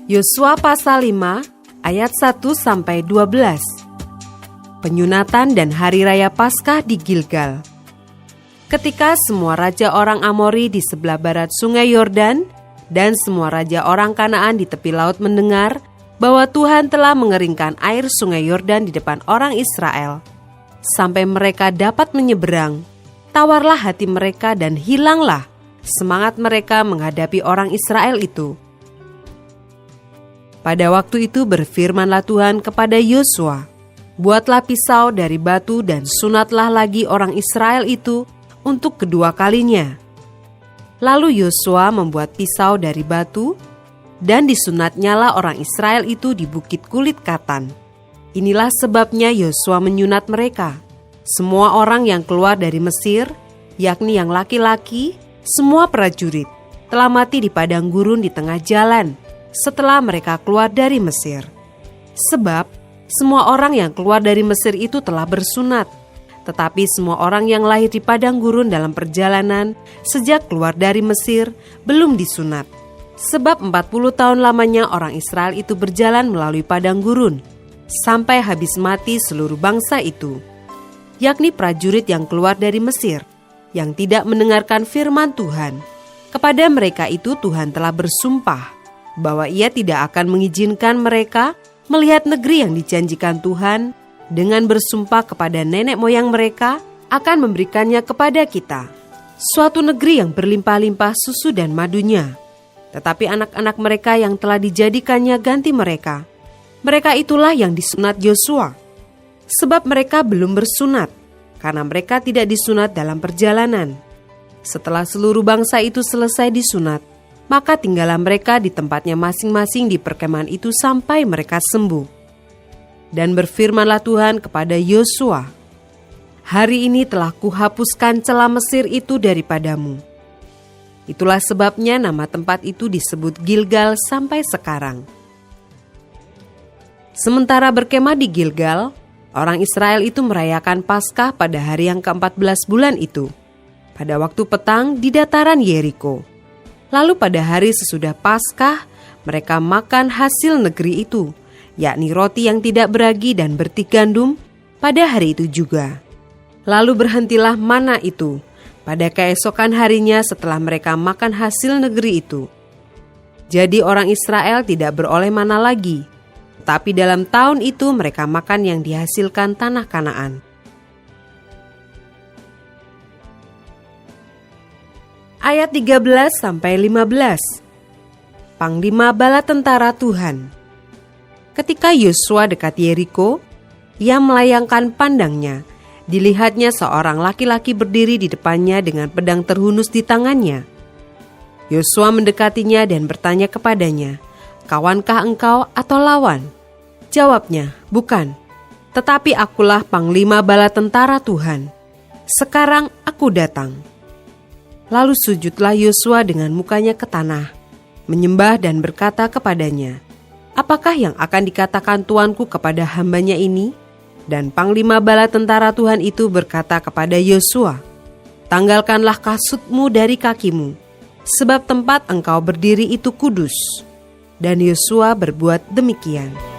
Yosua pasal 5 ayat 1-12. Penyunatan dan hari raya Paskah di Gilgal. Ketika semua raja orang Amori di sebelah barat sungai Yordan dan semua raja orang Kanaan di tepi laut mendengar bahwa Tuhan telah mengeringkan air sungai Yordan di depan orang Israel, sampai mereka dapat menyeberang, tawarlah hati mereka dan hilanglah semangat mereka menghadapi orang Israel itu. Pada waktu itu berfirmanlah Tuhan kepada Yosua, "Buatlah pisau dari batu dan sunatlah lagi orang Israel itu untuk kedua kalinya." Lalu Yosua membuat pisau dari batu, dan disunatnyalah orang Israel itu di bukit kulit katan. Inilah sebabnya Yosua menyunat mereka. Semua orang yang keluar dari Mesir, yakni yang laki-laki, semua prajurit, telah mati di padang gurun di tengah jalan setelah mereka keluar dari Mesir. Sebab semua orang yang keluar dari Mesir itu telah bersunat, tetapi semua orang yang lahir di padang gurun dalam perjalanan sejak keluar dari Mesir belum disunat. Sebab 40 tahun lamanya orang Israel itu berjalan melalui padang gurun, sampai habis mati seluruh bangsa itu, yakni prajurit yang keluar dari Mesir, yang tidak mendengarkan firman Tuhan. Kepada mereka itu Tuhan telah bersumpah bahwa Ia tidak akan mengizinkan mereka melihat negeri yang dijanjikan Tuhan, dengan bersumpah kepada nenek moyang mereka akan memberikannya kepada kita, suatu negeri yang berlimpah-limpah susu dan madunya. Tetapi anak-anak mereka yang telah dijadikannya ganti mereka, mereka itulah yang disunat Yosua. Sebab mereka belum bersunat, karena mereka tidak disunat dalam perjalanan. Setelah seluruh bangsa itu selesai disunat, maka tinggallah mereka di tempatnya masing-masing di perkemahan itu sampai mereka sembuh. Dan berfirmanlah Tuhan kepada Yosua, "Hari ini telah kuhapuskan celah Mesir itu daripadamu." Itulah sebabnya nama tempat itu disebut Gilgal sampai sekarang. Sementara berkemah di Gilgal, orang Israel itu merayakan Paskah pada hari yang ke-14 bulan itu, pada waktu petang di dataran Yeriko. Lalu pada hari sesudah Paskah, mereka makan hasil negeri itu, yakni roti yang tidak beragi dan bertik gandum pada hari itu juga. Lalu berhentilah mana itu pada keesokan harinya setelah mereka makan hasil negeri itu. Jadi orang Israel tidak beroleh mana lagi, tapi dalam tahun itu mereka makan yang dihasilkan tanah Kanaan. Ayat 13-15. Panglima bala tentara Tuhan. Ketika Yosua dekat Yeriko, ia melayangkan pandangnya. Dilihatnya seorang laki-laki berdiri di depannya dengan pedang terhunus di tangannya. Yosua mendekatinya dan bertanya kepadanya, "Kawankah engkau atau lawan?" Jawabnya, "Bukan, tetapi akulah panglima bala tentara Tuhan. Sekarang aku datang." Lalu sujudlah Yosua dengan mukanya ke tanah, menyembah dan berkata kepadanya, "Apakah yang akan dikatakan tuanku kepada hambanya ini?" Dan panglima bala tentara Tuhan itu berkata kepada Yosua, "Tanggalkanlah kasutmu dari kakimu, sebab tempat engkau berdiri itu kudus." Dan Yosua berbuat demikian.